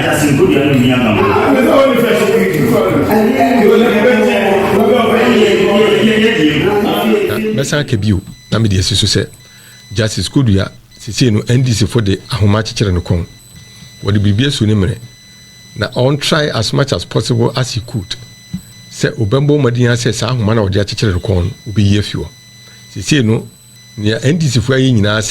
just good young Mesa Kebio, Namidi Suse, Justice KODUA, Sicino, NDC for the Ahomachi Cherenokon. What the BBS Unimere. Now, on try as much as possible as he could. Say, Obembo Madina says, Ahumana or Jachi Cherenokon will be here fewer. Sicino, near NDC for a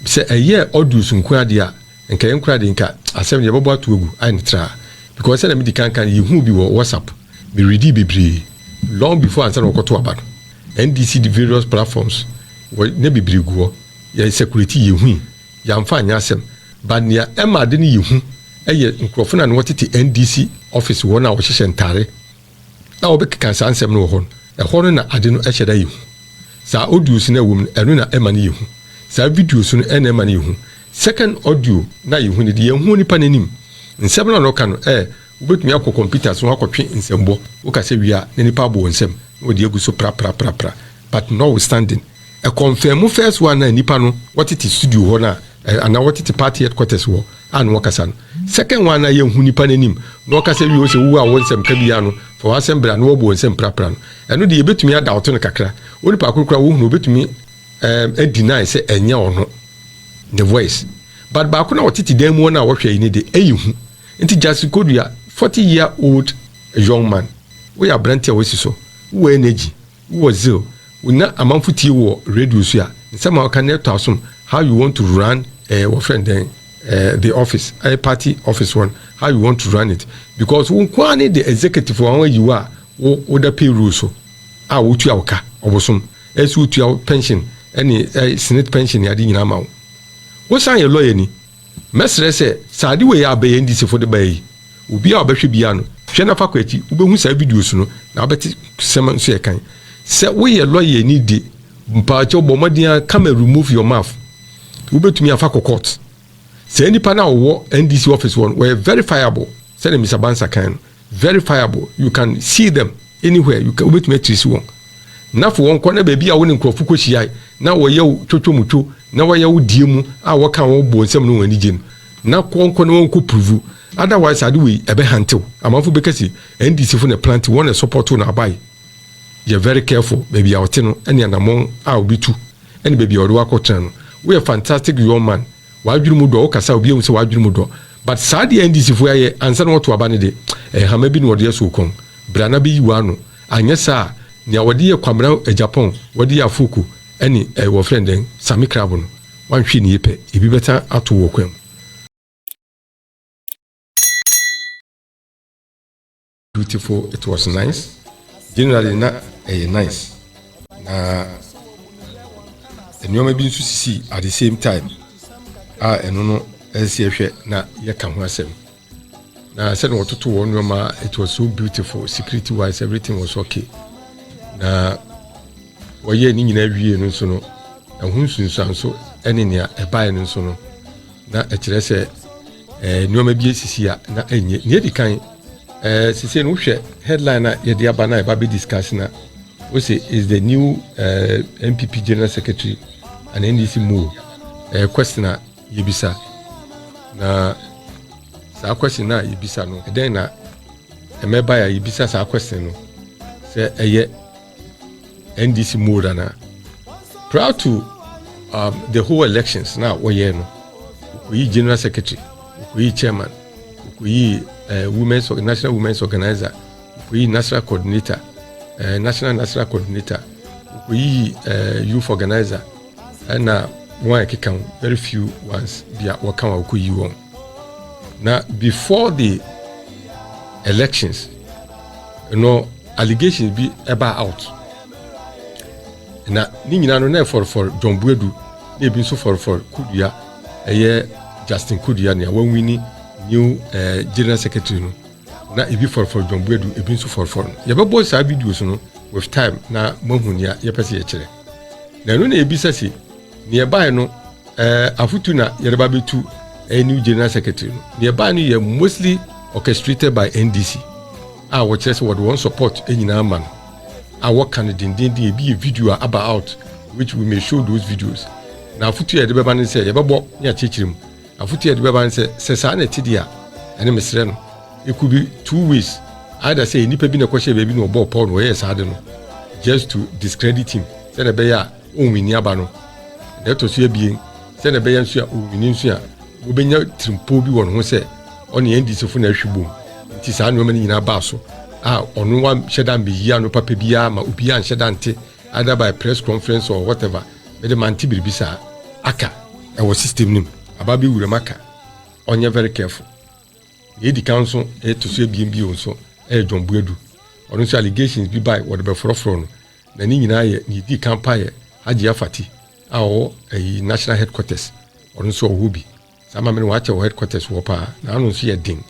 say a year or do some quadia and can cry in cat. I said, you about to I try because I said, can you who be WhatsApp be ready be long before I said, about NDC the various platforms were never be go ya security you win ya mfanya asem but near Emma didn't you microphone and what it NDC office one hour session tare now be can ansem no hon a hon na ade no eheda you sa audio na woman enu na Emma ni you sa video so na Emma ni you second audio na you ni de hu nipa nanim nsem na no kan ubetumi akọ computer so akọtwe nsembo wo ka se wia na nipa bo nsem wo de egu so pra but notwithstanding a confirm first one na nipa no what it studio ho na and what it party headquarters wo an wo kasa no second one na ye hu nipa nanim no ka se wi wo se wo a wo nsem ka bia no for assembly no wo bo nsem pra no eno de ye betumi ada auto no kakra wo nipa akokura wo hu no betumi deny se enye ono the voice but ba ko na what it dem wo na wo hwe ni de eyihu nti Justice KODUA 40-year-old young man we are brantia we so we energy we zeal we na amanfuti wo radio so ya nsema ka net asum how you want to run our friend then the office a party office one how you want to run it because we kwani the executive one you are wo da payroll so a wo tu awka obosom esu tu pension any senate pension ya di nyina ma wo san ye lawyer ni mesre se sadi we ya be NDC for the bay obi a obehwe bia no hwe na fa kwachi ubehu sa videos no na obeti sema so ye kan se we ye lawyer ni de mpaacho bomadia come remove your mouth ubetumi afa court se nipa na wo NDC office one were verifiable say Mr. Bansa kan verifiable you can see them anywhere you can ubetumi trace one na for won kwana ba bia wo ne nkrofo kohia na wo ye twotwomuto na wo ye wo die mu a wo kan wo bo nsem no wani gin na konkon won ko prove otherwise ade we ebe hantew amanfo bekasi NDC for the plant one support na buy you're very careful baby out no ene anamon a obitu ene baby odo akotran no we a fantastic young man wadwuru mu do okasa obi em se wadwuru mu do but sad NDC for ye ansa no to aba ne de hama bi no de so kon brana bi yiwa no anya sa nia wodi ye kwamra Japan wodi ya fuku ene wo friend den Sami Krabo no wan hwe ni yepe ebi beta ato wo kwam beautiful it was nice generally na nice na enyoma bi nso sisi at the same time eno no esi ehwe na ye ka ho asem na said what to one nyoma it was so beautiful security wise everything was okay na woye ni nyina wie no nso no ehun sunsan so ene ne ebae no nso no na ekire se nyoma bi sisi na enye ne di kan sisi no hwe headline na ye dia ba na eba be discuss na we say is the new NPP General Secretary and NDC move question na yebisa na sa question na yebisa no then na emeba ya yebisa sa question no say eye NDC move na prior to the whole elections now we no we General Secretary we chairman we national women's organizer we national coordinator national coordinator we youth organizer and one can very few ones be at work on now before the elections allegations be about out na ni nyina no na for John Buedu e bi so for KODUA Justin KODUA ne wan wini new general secretary no na e bi for John Buedu e bi so for ye be boy sa videos no with time na mahunia ye pese ye kire na no na e bi sasi ne buy no afutu na ye ba betu new general secretary no ne buy no ye mostly orchestrated by NDC what says what one support enyina man what can the be a video about which we may show those videos na afutu ye de be ban say ye be bo ya chichirim afutu ye de be ban say sa na ti dia ene mesre no it could be two ways. Either say nipa bi na kwahye baby no obo Paul no yes ade no just to discredit him. Say na be ya o wini aba no. That to so bien. Say na be ya nso a o wini nso a wo benya trimpo bi won ho say on NDC fo na hwebom. Nti saa no mani nyina ba so. Ono wa hyeda mbe yi ano papa bia ma obi an hyeda nte either by press conference or whatever. Be the man tibiri sa aka e wo system nim aba bi wura maka. Onye very careful. Yedi council to so bien bi onso John Buedu. Ono so allegations bi by what be frofro no. Na ni nyina ye ni di campaign Haji Afati awo national headquarters. Ono so wo bi. Sama me no wa che headquarters wo pa na anu so ye din.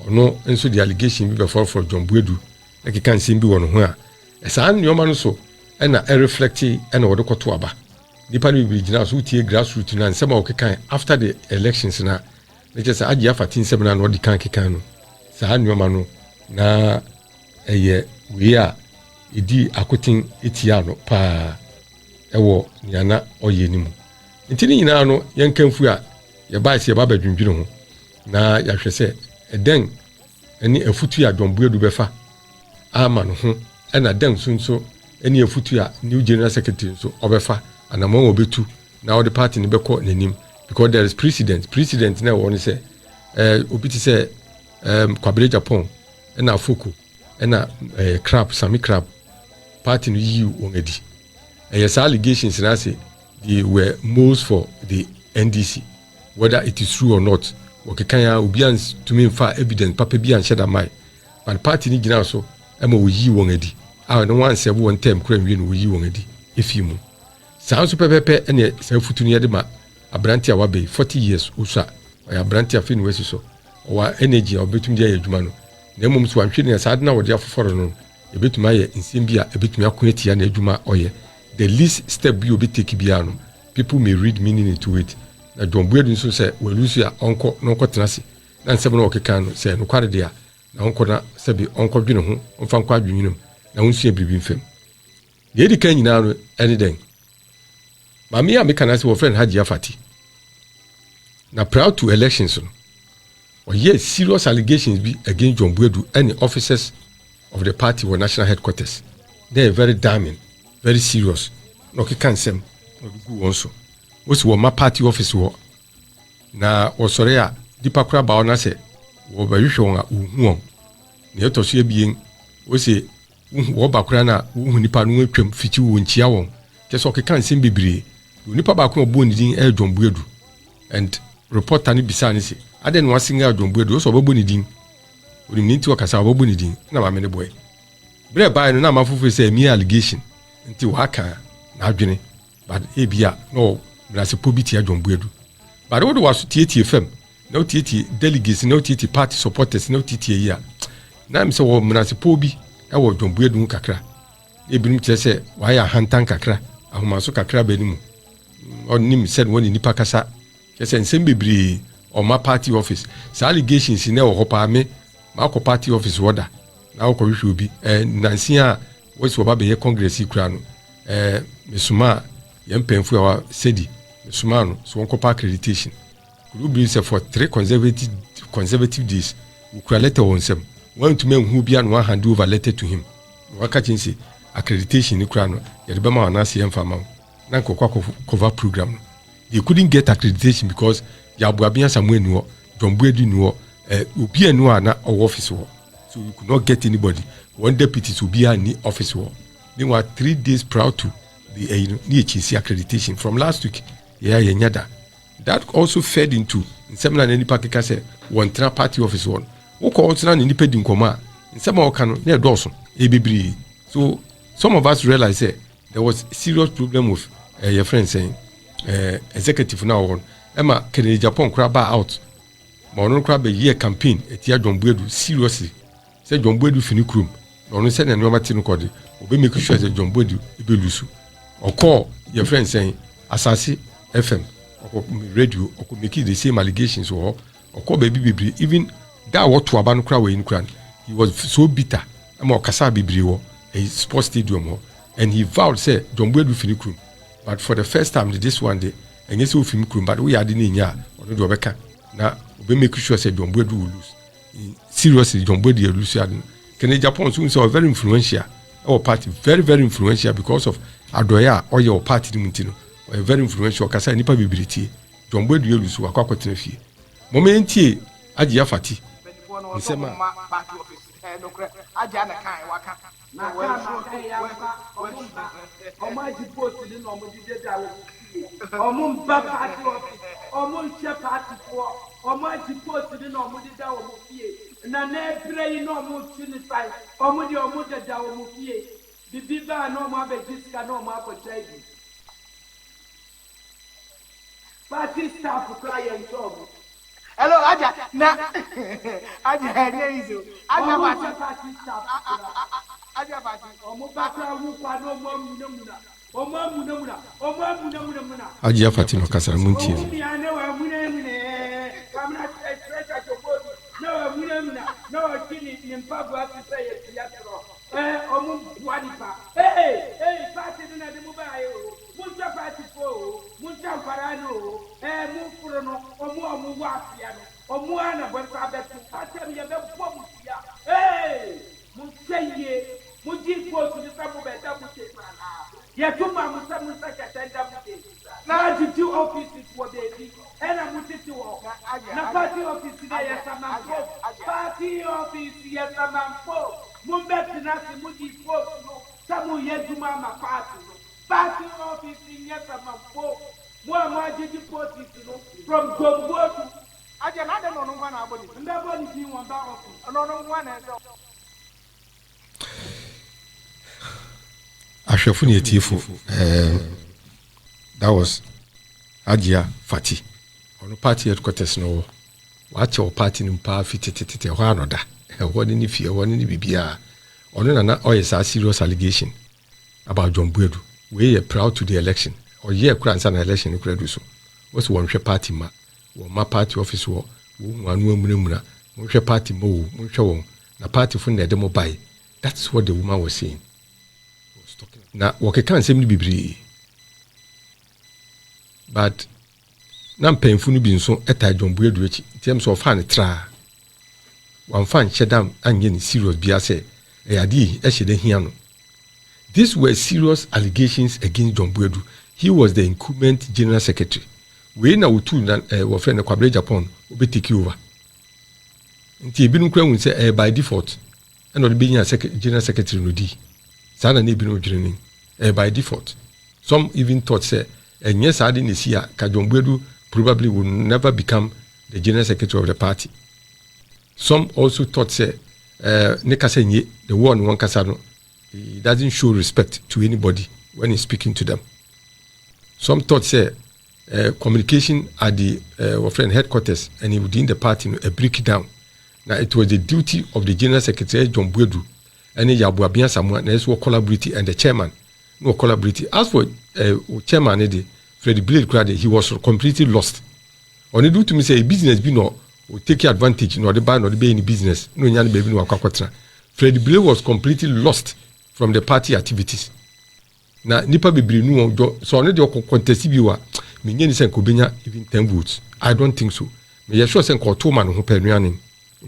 Ono nso the allegation bi be frofro John Buedu. E kan sim bi wono ho a. Esa an nyoma no so e na e reflect e na wo de koto aba. Nipa no bi gina so tie grassroots na nsema wo kekan after the elections na just Haji Afati nsema na no di kan kekan no. Sa nyoma no na eye we a edi akotin etia no pa ewo nyana oye nimu ntini nyina no yenkamfu a ye ba se ba badwundwene ho na ya hwese eden eni afutu ya John Buedu befa ama no ho ena den sunso eni afutu ya new general secretary so obefa anamon obetu na all the party ni beko nanim because there is precedent na won say obiti say Kwabere Japan ena Afoko ena Sami Crab party no yi wongadi yes allegations na say they were most for the NDC whether it is true or not wakekanya obians to me fa evidence papa bi an sheda mai but party ni gina so ema wo yi wongadi no one say one term kura wi no wo yi wongadi efimu saa so pepepe ene saa futu ni de ma abranti a wabe 40 years usa ya abranti afin wesi so wa energy obetum dia adwuma no na mmom so anhwe ne saa de na wode afoforo no ebetum aye nsem bia ebetum akonetia na adwuma oye the least step bi obi take bia no people may read meaning into it na John Buedu nso say welusu a onko tenase na nsem na okekan no say no kware dia na onko na sebi onko dwene ho onfa nkwa dwenwinum na hunsu ebribi mfem ye di kan nyina no ene den mami a meka na say wo friend Haji Afati na proud to elections no or yes, serious allegations be against John Buedu and the officers of the party or national headquarters. They are very damning, very serious. No, he can't say. Go also. What's what my party office war? Na osorea dipa kura ba ona se wo ba hwehwe a uhu ne to so ebien wo se wo ba kura na uhu nipa no atwam fiti wo nchia won ke so ke kan sem bebre nipa ba ko bo ni din John Buedu and reporter ni bisa ni se aden wa singa John Buedu so bobo ni din odi ni nti wakasa bobo ni din na ma me ne boy bre ba no na ma fufu say me allegation nti wa ka na adwene but ebia no bra se pobiti John Buedu but what was TT FM no TT delegates no TT party supporters no TT here na me say wo mra se pobi e wo John Buedu kakra ebinim kire say wa ya hantan kakra ahomaso kakra ba ni mu onim said woni nipa kasa kese nsem bebre on my party office sa allegations in wo hopa me ma ko party office order na wo ko hwe obi nansi a wo so ba be ye congress ikura no mesuma ye mpemfu a sedi mesuma no so won ko accreditation could be say for 3 consecutive days we could letter on sem want to men who be and one hand over letter to him waka say accreditation ikura no ye be ma na se mfama na ko cover program no they couldn't get accreditation because ya buabia Samuel no John Buedu no obi anu ana office wo so you could not get anybody one deputy to be in office wo they were 3 days prior to the NHC accreditation from last week yenyada that also fed into seminar any package say one party office one wo ko ontra ni nipa din koma nsema oka no na edoso ebibiri so some of us realize there was serious problem with your friend saying executive now on Emma Kennedy Japan crab out. Monon crab a year campaign at John Buedu seriously. Said John Buedu finicrum. No send and no Martin Cody. Obe make sure that John Buedu Ibelusu. Or call your friend saying Asasi FM or radio or could make it the same allegations or call baby even that what to aban crowd in Kran. He was so bitter. I'm a Kasabi Brio, a sports stadium, and he vowed say John Buedu finicrum. But for the first time this one day and yes, film crew, but we are in ya or no Rebecca. Now, we make sure say John Buedu will lose. seriously John Boyd Lucian. Can Japan soon so very influential. Our party very influential because of Adoya or your party Mintino. Or very influential Kasa Nipa Bibility. John Boyd Lusu Aquacotefi. Momenti Adia Fati. Nisema Ajana kai waka. Na Omaji post in Omodi Omum Party office, Omum Party for Omaji post in Omodi Mufie, Nane Pray no Mutinify, Omodi Omuda Mufie, the Biba no Mabejiska no Marco Chagi. Party staff for client job. Hello, Aja. Na Aja Nezo. Aja party staff. Aja party. Omubaka Wupa no Mumuna. Ajia Fatima Kasara Munti. Yatuma Musa Katenda now the two offices were there, and I'm going to walk. The party office, yes, party office, yes, Mumbet Nasi Mudi folk, Samu Yeduma party office, yes, more margin party from Gombo to I don't know one about it. Nobody knew one office. Another one. Ashafuni Etifu, that was Ajia Fati. On the party headquarters, no, watch your party in power fitted one or that. What in if you want any BBR? On another, or is a serious allegation about John Buedu. We are proud to the election, or year grants an election in Creduso. Was one party ma, one party office war, one woman, one party mo, one show, na party from the demo by. That's what the woman was saying. Na wakeka nsɛm bi bibiri but na mpɛnfu no bi nso ɛta John Buedu akyi tiam so ɔfa ne tra wan fan hyɛdam anye ne serious bia sɛ ɛyade ɛhyɛ de hia no. These were serious allegations against John Buedu. He was the incumbent general secretary. We na wotu na wo friend Kwabre Japan obi take over nti ebi no kura hu sɛ by default ɛna ɔde benya general secretary no di sana ne bi no dwene by default. Some even thought say yes I didn't see ka John Buedu probably will never become the general secretary of the party. Some also thought say the one kasa no, he doesn't show respect to anybody when he's speaking to them. Some thought say communication at the friend headquarters and within the party a breakdown. Now it was the duty of the general secretary John Buedu and Yabuabia Samuel and collaborating and the chairman no collaborating. As for chairman Freddie Blade Crowder, he was completely lost. Only do to me say business be no take advantage no the buy no the be any business no nyan baby no akwakwatra. Freddie Blade was completely lost from the party activities. Na nipa bibiri no so only the contest bi wa me nyani sen ko benya even 10 votes. I don't think so. Me ye sure sen ko to man ho panuanin.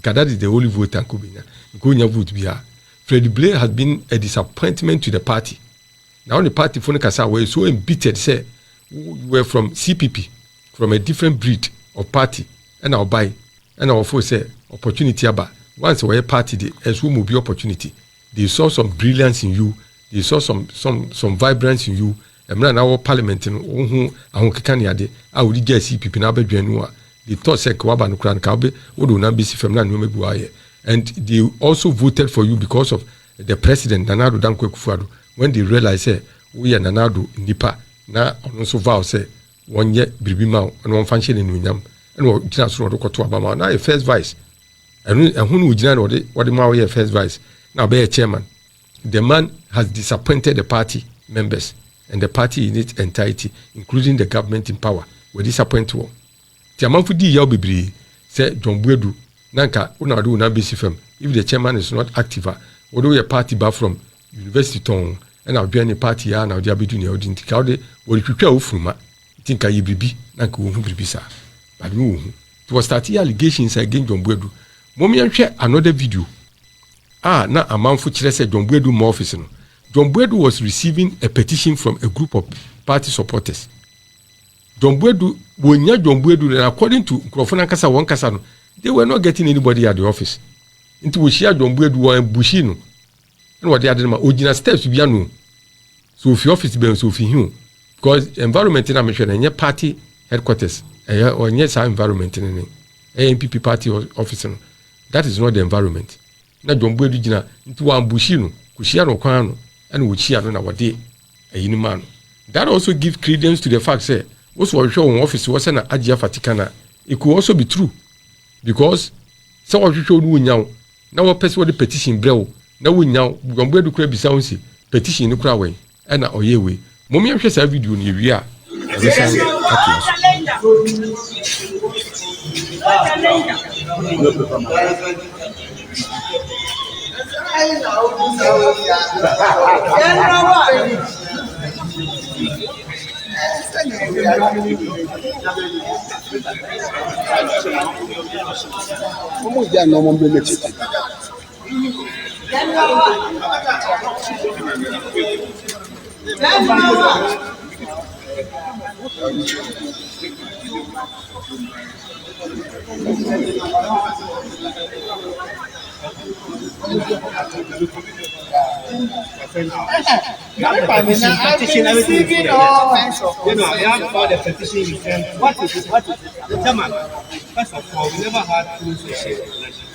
That is the only vote and ko benya. Ko nya vote bia. Freddie Blade has been a disappointment to the party. Now the party for Kasa were so embittered, say we were from CPP, from a different breed of party, and our buy, and our force say opportunity about. Once we party, they as will be opportunity. They saw some brilliance in you, they saw some vibrance in you. And now our parliament in Kekaniade, I would get CPP now be they thought say Kwaba no Kran Kabe, would not be from Nanumebuaye. And they also voted for you because of the president, Nanado Danko Kufuado. When they realized, say, we are Nanado Nipa, na also vow, say, 1 year, Bribima, and 1 function in Winyam, and what Jinas Rodo Kotuabama, now a first vice. And who would know what the Maui first vice? Now be a chairman. The man has disappointed the party members and the party in its entirety, including the government in power, were disappointed. Tiamanfudi Yaubibri, said John Buedu, Nanka, Unadu Nabisifem, if the chairman is not active, although a party back from University Town, and I'll be any party, and I'll be doing your dinticade, or if you care from think I be Nanku Bribisa. But no, it was 30 allegations against John Buedu, Mommy another video. Na amanfo kire say John Buedu mo office no. John Buedu was receiving a petition from a group of party supporters. John Buedu, wonya John Buedu, and according to Krofona Kasa one Kasa no, they were not getting anybody at the office. Into we share John Buedu or Bushino. And what they had original steps to be anu. So if your office be so if you because environment in America and party headquarters or yes environment in NPP party office. That is not the environment. Na John Buedu jina into one Bushino, kushia no kwano, and we share no wade a man. That also gives credence to the fact say what was shown office was an Ajia Fatikana. It could also be true because some of you showed now. Now a person with the petition bro. Now we now John Buedu could be sound petition in the crowd way and na oye way. Mommy am share video ni we are. Como já não vamos ver isso? Petition, everything. You know, I have filed a petition with them. What is it? Chairman, first of all, we never had closed session election.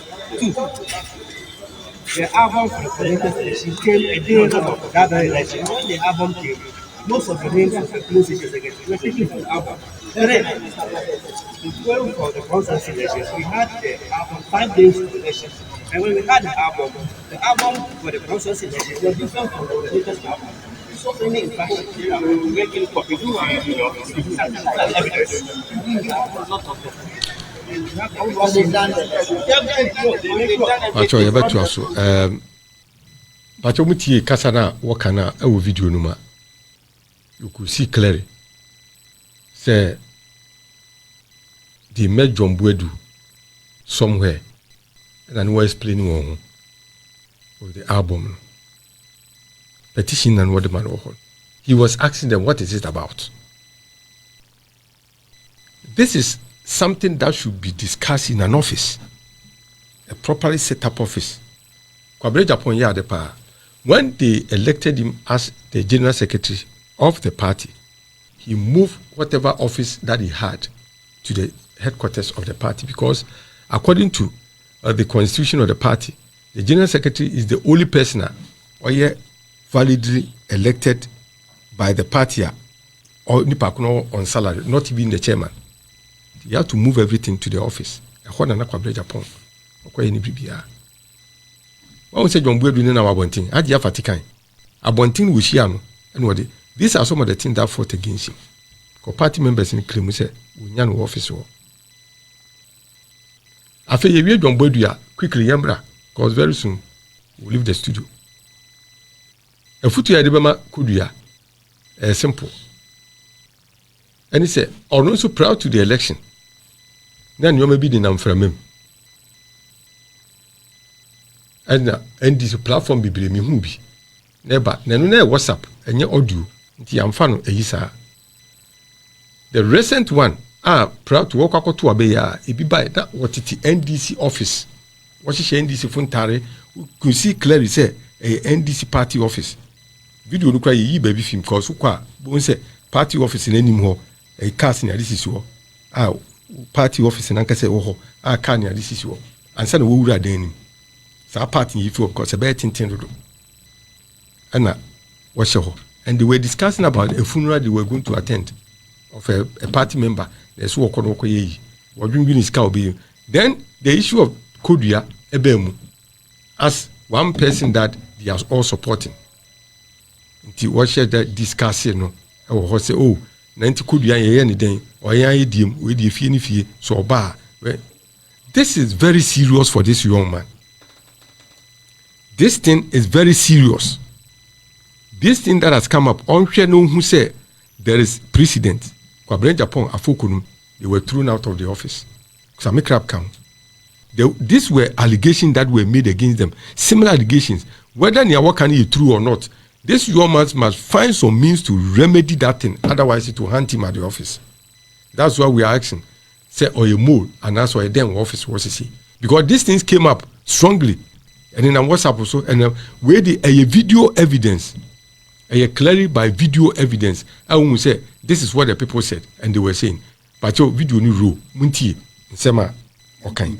The album for the political selection came a day after that election. When the album came, most of the names of the closed session secretary were taken from the album. Then, for the constant elections, we had the album 5 days of election. And when we had the album for the process elections was different from the latest album. So many infractions we making copy evidence. Actually, you better also. But you muti kasana wakana a video numa. You could see clearly. Say they met John Buedu somewhere, and then we're explaining one of the album petition and what the man was. He was asking them, "What is it about?" This is something that should be discussed in an office, a properly set up office. When they elected him as the general secretary of the party, he moved whatever office that he had to the headquarters of the party because according to the constitution of the party, the general secretary is the only person validly elected by the party or on salary, not even the chairman. You have to move everything to the office. When we say John Buedu in our Abonting, Ajia Fatikan, Abonting Wishiano, and what these are some of the things that fought against him. Because party members in Krim say, we know office. After you hear John Buedu, quickly, Yambra, because very soon we'll leave the studio. A foot here, KODUA, simple. And he said, I'm not so proud to the election. Then you may be the name from him. And NDC platform be blame me. Never, no WhatsApp and your audio. I'm fan of the recent one, proud to walk out to Abeya, it be by that what it NDC office. What is NDC Funtare? Could see clearly say a NDC party office. Video look like ye baby film cause won't say party office in anymore. A casting this is your party office and Uncle say, oh, can't this is your and send a wood at the so party if you of course a better thing. Anna, what's your and they were discussing about a funeral they were going to attend of a party member. There's walk on Okoye. What bringing his cow be. Then the issue of KODUA Ebemu as one person that they are all supporting. Until what should that discussing no or say, oh, 90 KODUA anything or dim with the fee so bar. This is very serious for this young man. This thing is very serious. This thing that has come up, on no who say there is precedent. Japan, they were thrown out of the office. So make crap count. These were allegations that were made against them. Similar allegations. Whether Nyawakan is true or not, this woman must find some means to remedy that thing. Otherwise, it will hunt him at the office. That's why we are asking. Say, or a mole, and that's why then office was to see. Because these things came up strongly. And then on WhatsApp also, and where the video evidence, clearly by video evidence, I will say, this is what the people said, and they were saying, but your video ni row, munti, sema, okay.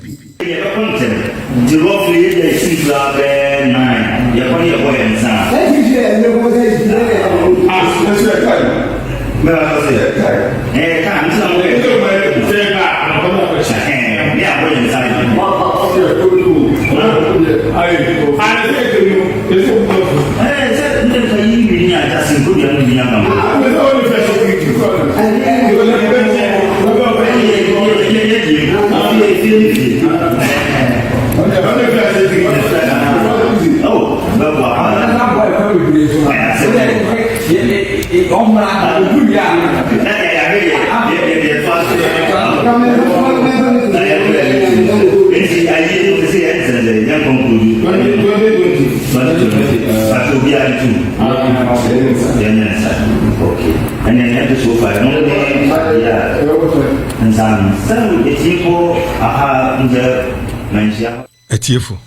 Etiefo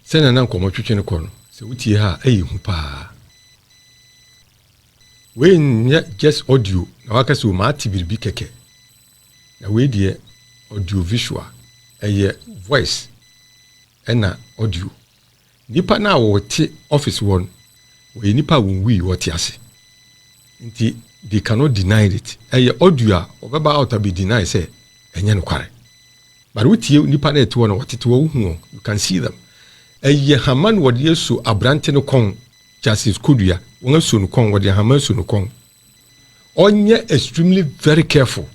sena na nkomo twetwe ne kono se wutie ha hu pa we nya just audio na waka se o ma tibiribi keke na we die audio visual voice na audio nipa na wote office won we nipa wonwi wote ase nti they cannot deny it audio obeba out be deny say enye no kware. But with you, nipa na etu na watete wo hu, you can see them. Haman wode yesu abrante no kon Justice KODUA, won asu no kon wode Haman su no kon. Onye extremely very careful.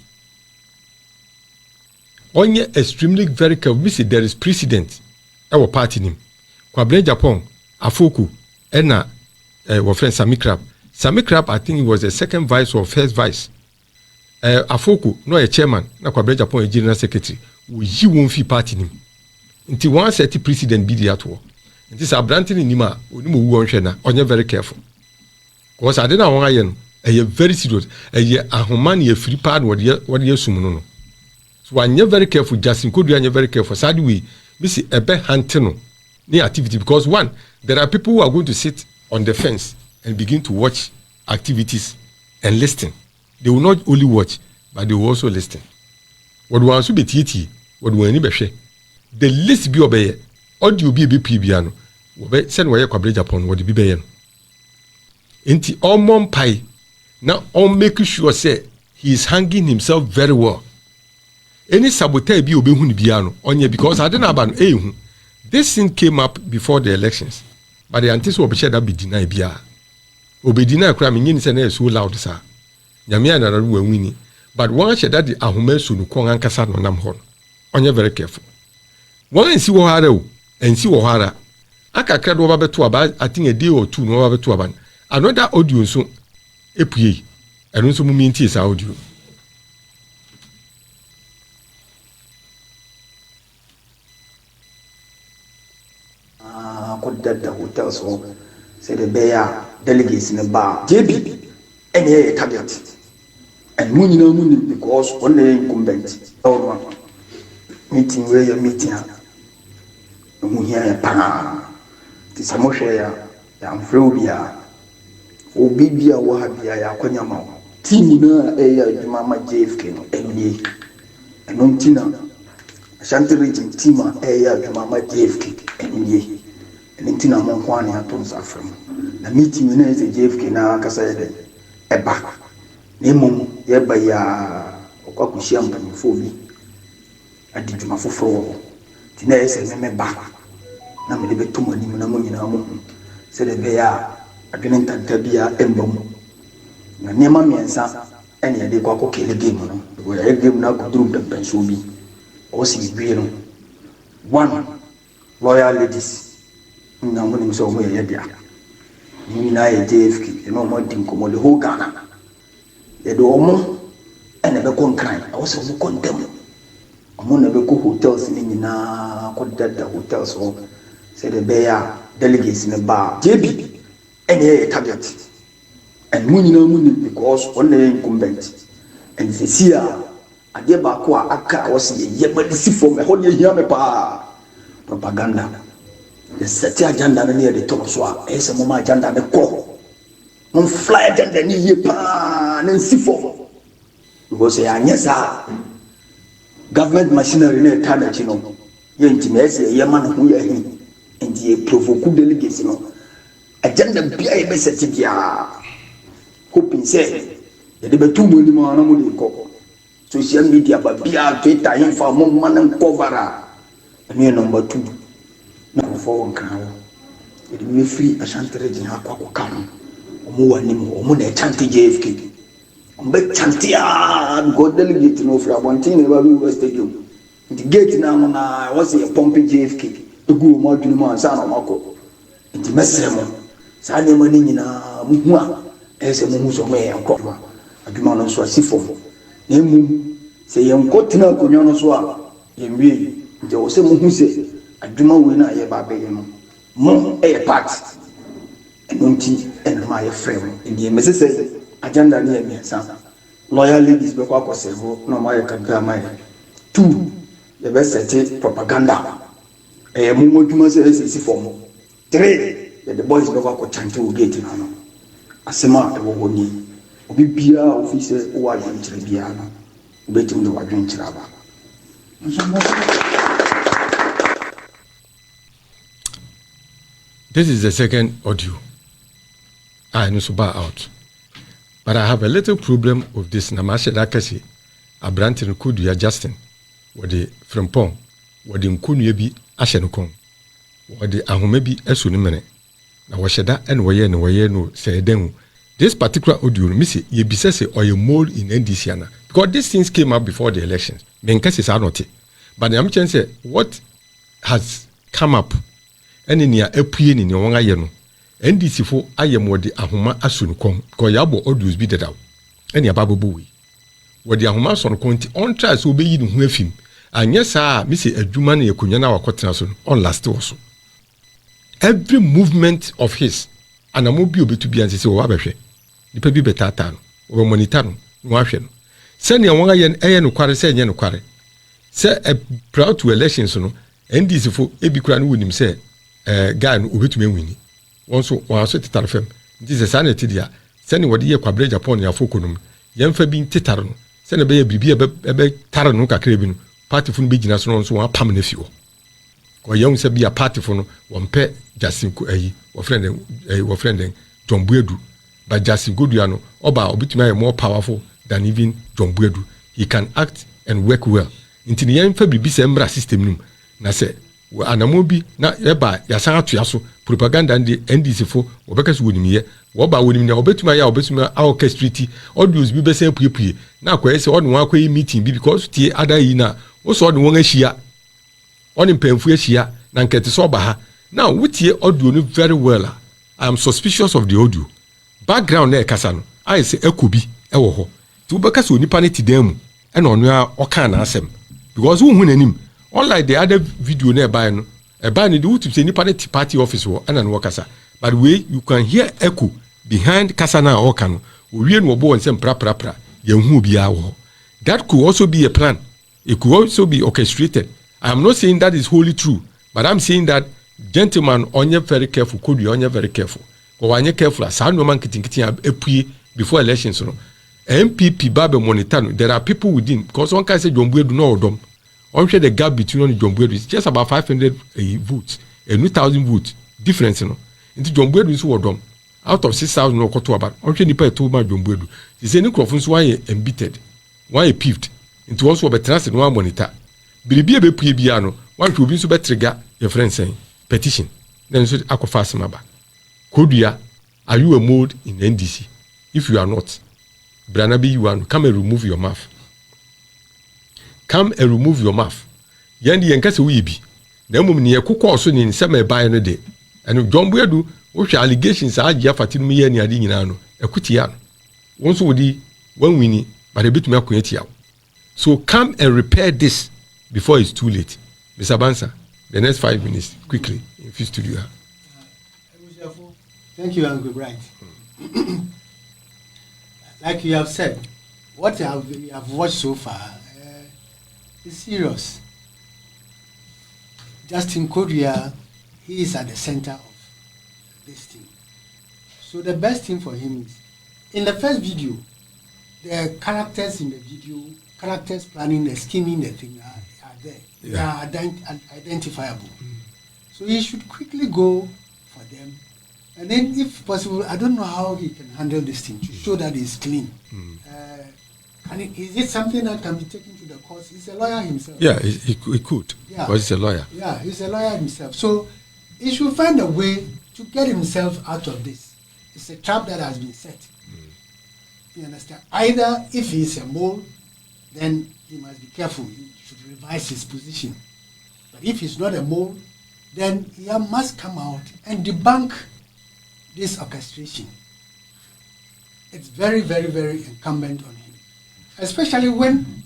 Onye extremely very careful. We say there is precedent. Our party nim. Kwabena Japan, Afoku, ena our friend Sami Krab, I think he was the second vice or first vice. Afoku, no a chairman, na Kwabena Japan a general secretary. We won't fi party nim. Until one set precedent be the atwo. It is a branting in Nima, Unimu Wonshena, onye very careful. Because I didn't want iron, very serious, a human free part what you assume. So when you're very careful, Justin KODUA and you're very careful. Sadly, we see a bad hunting near activity because one, there are people who are going to sit on the fence and begin to watch activities and listen. They will not only watch, but they will also listen. What wants to be TT, what we any share. The list be obey, audio be piano, send where Kwabena Japan what be bayan. Inti all mom pie, now all making sure say he is hanging himself very well. Any saboteur be obey hun biano, onye because I don't know about this thing came up before the elections, but the anticipation that be denied bia. Obe deny crime in so loud, sir. Yamia na ruwe winning. But one said that the Ahumesu no kon ankasa no nam hon. Onye very careful. One see wo hara and see wo hara. Aka kra do babeto aba I think a day or two no babeto aban. Another audio so epue. Eno so mumenti esa audio. Could that the hotel so say the bear delegates in the bar. JB any a target. And money because only incumbent. Oh, meeting where you're meeting. No here a pan. This a moshe ya mfrobia. Obibia wahabia ya kwanyama. Timuna eya mama JFK no enye. Enontina. Ashanti region tima eya mama JFK enye. Enontina monkwani atonsa afrem. Na meeting na is JFK na kasa yede eba. Nemo yeba ya okwakushia mpanyifo bi adidwuma foforo ti na yese meme ba na me be to mani na munyina mu se de be ya adwene ntanta bia embom na nema miensa ene yede kwa kokele game no we ya game na koduru mpenso bi o si bi no one loyal ladies na mo ni so mo ye bia ni na ye JFK no mo din ko mo le ho Ghana. The domo and never con crime. I was a condemn. ɔmo na bɛkɔ hotels ne nyinaa kɔdada hotels hɔ sɛdeɛ ɛbɛyɛ a delegates ne ba JB ɛne yɛ target and mu nyinaa mu ni because ɔno yɛ incumbent and sisi a adeɛ baako a aka a wɔsi yɛ bɛde si fam ɛhɔ deɛ hia me paa propaganda the set agenda no near the top so a ɛsɛ mo ma agenda ne kɔ mo fly agenda ne yie paa ne si fam because yɛ anyɛ saa government machinery ne ɛta n'akyi no yɛ ntumi ɛsɛ yɛ ma ne ho yɛ hin nti yɛ provoke delegates no agenda bia yɛ bɛ set bia hoping sɛ yɛde bɛtu mu anim a na mo de kɔ social media ba bia Twitter yɛmfa mo ma ne cover a ɛno yɛ number 2 na kɔfɔ wɔn kan hɔ yɛde bi bɛfiri Ashanti region akɔ akɔka no ɔmo wɔ anim hɔ ɔmo na ɛkyante JFK ɔmo bɛkyante a because delegate no ofiri abɔnten na ɛba bi wɔ stadium nti gate na no na wɔsɛ yɛ pɔmpe JFK egu wɔn adwene mu ansa na ɔmo akɔ nti mɛsrɛ mo saa nneɛma no nyinaa mo hu a ɛsɛ mo hu sɛ ɔmo yɛ nkɔ adwuma no nso asi fam na emu sɛ yɛn nkɔ tena akonnwa no so a yɛn wie nti wɔ sɛ mo hu sɛ adwuma wei na yɛ ba bɛyɛ no mo ɛyɛ part ɛno nti ɛna ma yɛ frɛ mo nti yɛn mɛsɛ sɛ agenda no yɛ mmiɛnsa loyal ladies bɛkɔ akɔsɛ hɔ na ɔmo ayɛ kankan ama yɛ 2 yɛbɛsɛte propaganda ɛyɛ mo mo adwuma sɛ ɛsɛ si fam 3 yɛde boys bɛkɔ akɔkyante wɔ gate no ano asɛm a ɛwɔ hɔ ni obi biara ofi sɛ wɔ adwenkyerɛ biara no wobɛtumi de wadwenkyerɛ aba This is the second audio. I know so bad out. But I have a little problem with this. Namashe Dakasi, a brand in KODUA Justin, what the Frempong, what the Nkunubi Ashenukong, what the Ahumebi Esunimene. Now, what should that and where no say then? This particular audio, Missy, ye be say or you mole in NDC, because these things came up before the elections. Menkasi are not it. But I'm saying, what has come up? And in your appeal in your one NDC for I am what the Ahuma Asun come, because Yabo audios be dead out. And your babu boy. What the Ahuma son conti on tries to be in him. And yes, sir, Missy a Jumani a Kunyana or Cotinason on last also. Every movement of his, and a mobile be to be and say, Wabashe, the baby betatan, or monitano, Washen. Send your one ayan quare, say, Yan quare. Say a proud to elections, no, NDC for Ebikran with him say. Guy no obi tumi wini wonso wanso tetare fam nti se sanity dia sene wode ye kwabre Japan ya fokonum yemfa bi tetare no sene be ye bibia be tare no kakra bi no party fu no be gina so no so wa pam na fi wo ko yem se bia party fu no wonpe Jasin ko ayi wo friend John Buedu but Jasin Godua no oba obitumi ay more powerful than even John Buedu. He can act and work well nti ne yemfa bibi se mbra system num na se anamobi na eba ya san atoya so propaganda ndi NDC fo obeka so wonimiye wo ba wonim na obetuma ya obetuma orchestrate audios bi be say puepue na akwa ese odun wa akwa meeting bi because tie ada yi na wo so odun won ahia onim pamfu ahia na nkete so ba ha now wutie audio no very well. I am suspicious of the audio background na ekasa no I say ekobi ewo ho ti obeka so onipa ne tidam e na onu a oka na asem because wo hu nanim. Unlike the other video nearby, no, a ban the wood to say any party office or an workasa. But way you can hear echo behind Kasana or Kano, we no bo and some pra, young be our. That could also be a plan. It could also be orchestrated. I am not saying that is wholly true, but I'm saying that gentlemen on your very careful, could be on your very careful. Or on your careful, as I no man getting before elections. NPP Babe Monitano, there are people within, because one can say John Buedu no them. Only the gap between John Buedu is just about 500 votes, a 1,000 votes difference. No, into John Buedu is what done out of 6,000 no quarter about. Only the pay 2 much John Buedu. The same crofons why embittered, why peeved into also a transit one monitor. Bilibia be piano, one to be so better trigger your friend saying petition. Then so aquafast maba. KODUA, are you a mode in NDC? If you are not, Branabi, you want come and remove your mouth. Come and remove your mouth. Yendi yenkase we bi. Na mum ne yakokɔ so ne nsɛm ɛbae no de. Ɛno John Buedu wo hwɛ allegations a agye afati no yɛ ne ade nyinaa no. Ɛkotia no. Wonso wodi wan wini but ebetumi akonya tia. So come and repair this before it's too late. Mr. Bansa, the next 5 minutes, quickly, if you studio. Thank you, Uncle Bright. Like you have said, what you have watched so far is serious. Justin KODUA, he is at the center of this thing. So the best thing for him is, in the first video, the characters in the video, characters planning, the scheming, the thing are there. Yeah. They are identifiable. So he should quickly go for them. And then, if possible, I don't know how he can handle this thing to show that he's clean. Is it something that can be taken to the court? He's a lawyer himself. Yeah, he could. Yeah. Because he's a lawyer. Yeah, he's a lawyer himself. So he should find a way to get himself out of this. It's a trap that has been set. You understand? Either if he's a mole, then he must be careful. He should revise his position. But if he's not a mole, then he must come out and debunk this orchestration. It's very, very, very incumbent on him, especially when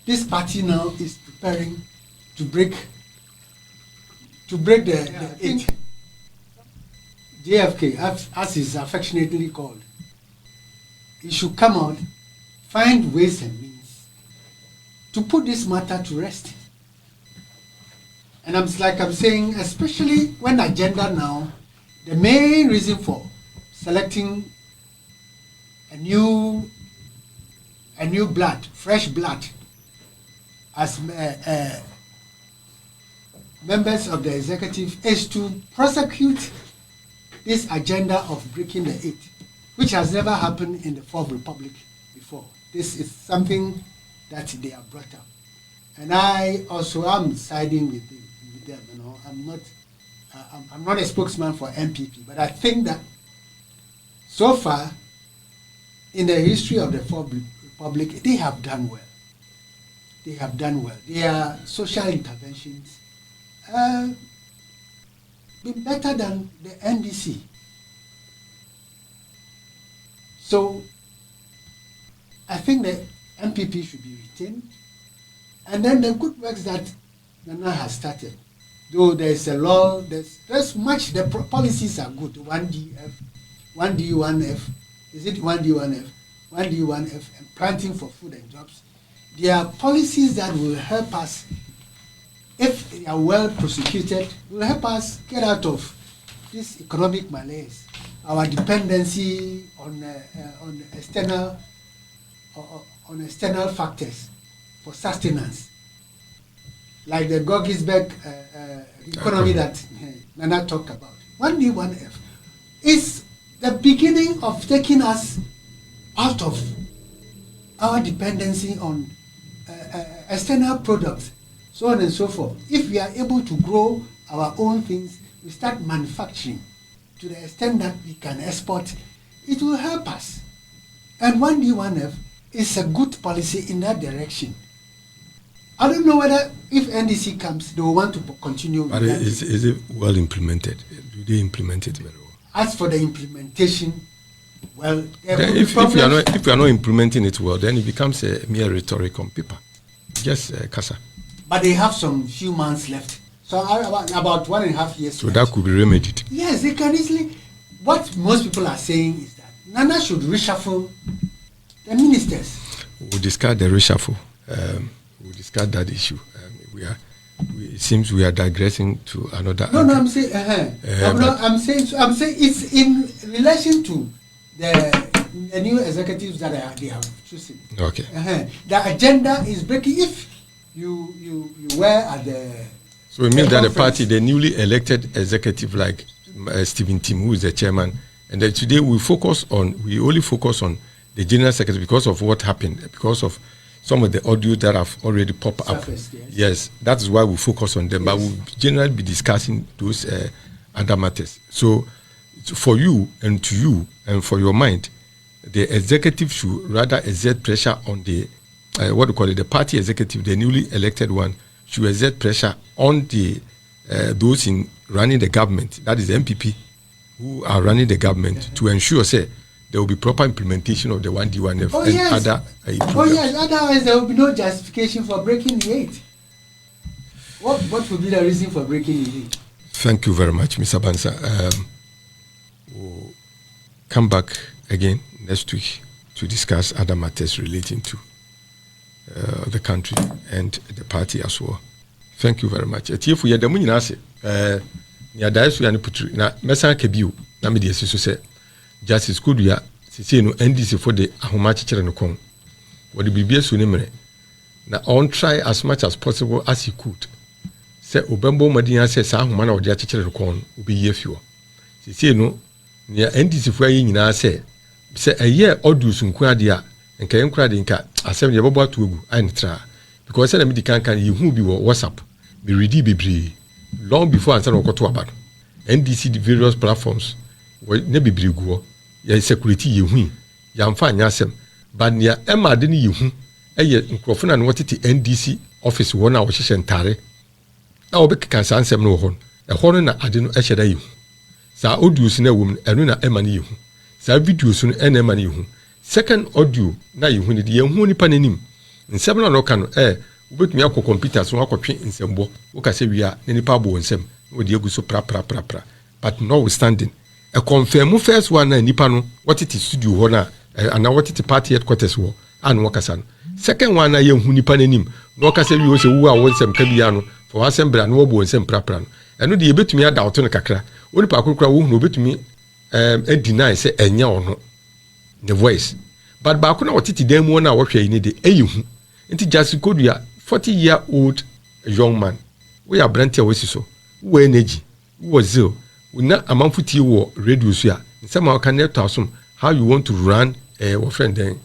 this party now is preparing to break the eight. JFK, as is affectionately called. He should come out, find ways and means to put this matter to rest. And I'm saying, especially when agenda now, the main reason for selecting a new blood, fresh blood, as members of the executive is to prosecute this agenda of breaking the eight, which has never happened in the Fourth Republic before. This is something that they have brought up. And I also am siding with them. You know, I'm not a spokesman for NPP, but I think that so far in the history of the Fourth Republic, they have done well. They have done well. Their social interventions been better than the NDC. So I think the NPP should be retained, and then the good works that Nana has started. Though there's a law, there's much. The policies are good. 1DF, 1D, 1F. Is it 1D, 1F? 1D, 1F, and planting for food and jobs. There are policies that will help us, if they are well prosecuted, will help us get out of this economic malaise, our dependency on external factors for sustenance, like the Gogisberg economy that Nana talked about. 1D, 1F is the beginning of taking us out of our dependency on external products, so on and so forth. If we are able to grow our own things, we start manufacturing to the extent that we can export, it will help us. And 1D, 1F is a good policy in that direction. I don't know whether if NDC comes, they will want to continue. But is it well implemented? Do they implement it very well? As for the implementation, well, if you are not implementing it well, then it becomes a mere rhetoric on paper. Just Kasa. But they have some few months left. So about 1.5 years. So left. that could be remedied. Yes, they can easily. What most people are saying is that Nana should reshuffle the ministers. We'll discard the reshuffle. We'll discard that issue. It seems we are digressing to another. No, I'm saying. I'm saying it's in relation to the new executives that they have chosen. Okay. The agenda is breaking. If you were at the. So it means that the party, the newly elected executive like Stephen Tim, who is the chairman, and then today we only focus on the general secretary because of what happened, because of some of the audio that have already popped up. Yes, that is why we focus on them. Yes. But we'll generally be discussing those other matters. So for you and to you and for your mind, the executive should rather exert pressure on the the party executive, the newly elected one, should exert pressure on the those in running the government, that is the NPP, who are running the government, to ensure, there will be proper implementation of the 1D, 1F other programs. Otherwise there will be no justification for breaking the eight. What would be the reason for breaking the deal? Thank you very much, Mr. Bansa. We'll come back again next week to discuss other matters relating to the country and the party as well. Thank you very much. Etifu ya demu nyina ase. Ni adaisu ya ni putri na mesa kebiu na me de asiso se Justice KODUA sisi no NDC for the ahoma chekere no kon. Wodi bibie so ni mere na on try as much as possible as he could. Se obembo madin say sa ahoma na wodi chekere no kon obi ye fiwo. Sisi no ni NDC for ayi nyina se eye odus nku ade a nka enkura de nka asem ye bobo atogu ai ntra because say na me di kan yehu bi wo WhatsApp me ready bebre long before answer no koto aba NDC the various platforms we ne bebre guo ya security yehu ya mfa anya asem but ne ema de ne yehu eye nkrofo na no tete NDC office wo na wo hyehye ntare na wo bekeka sansem no ho no na ade no ehye da yehu sa audios na wom eno na ema ne yehu sa videos no ena ema ne yehu second audio na yehu ne de yehu nipa nanim nsem na no ka no ubetumi akọ computers no akọtwe nsembo wo ka se wia ne nipa bo nsem wo de egu so pra but notwithstanding a confirm first one na nipa no wotete studio ho na ana wotete party headquarters wo anu wakasa no second one na yehu nipa nanim no ka se wi wo se wo a wo nsem ka bia no for assembly no wo bo nsem pra no eno de yebetumi ada auto no kakra wo nipa akokura wo hu no betumi deny se enya ono the voice but ba ko na wotete dan mu na wo hwe yi ne de eyihu nti Justice KODUA 40-year-old young man we are brantia we so we energy we zeal we na amanfuti wo radio so a nsema o kan asum how you want to run our friend then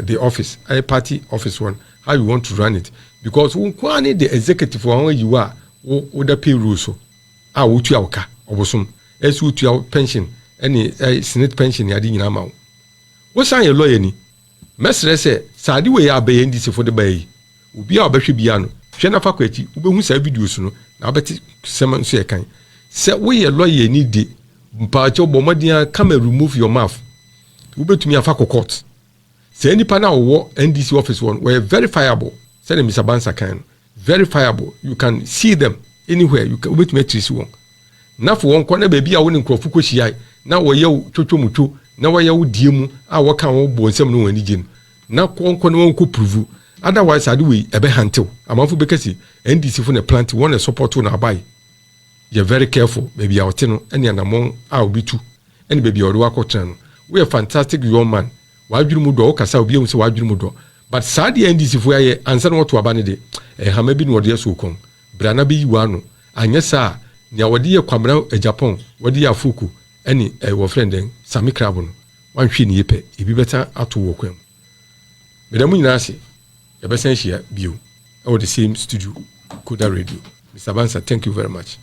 the office a party office one how you want to run it because we kwani the executive one you are wo da payroll so a wo tu awka obosom esu tu pension any senate pension ya di nyina ma wo san ye lawyer ni mesre se sadi we ya be NDC for the bay obi a obehwe bia no hwe na fa kwachi ubehu sa videos no na obeti sema nso ye kan se we ye lawyer ni de mpaacho bomadia come remove your mouth ubetumi afa court se nipa na wo NDC office one were verifiable say Mr. Bansa kan verifiable you can see them anywhere you can ubetumi trace one na for won kwana ba bia wo ne nkrofo kohia na wo ye twotwomuto na wo ye wo die mu a wo kan wo bo nsem no wani gin na konkon won ko prove otherwise ade we ebe hantew amanfo bekasi NDC for the plant one support na buy you very careful maybe out no ene anamon a obitu ene baby odo akotran no we a fantastic young man wadwiri mu do okasa obi ehun se wadwiri mu do but sad NDC for ye ansa no to aba ne de hama bi no de so kon brana bi yiwa no anya sa nya wode ye kwamra Japan wode ye afuku ene wo friend den Sami Krabo no wanhwe ne yepe ebi beta ato wo kwam medamu nyina ase yabesen hia bio the same studio KODUA Radio. Mr. Bansa, thank you very much.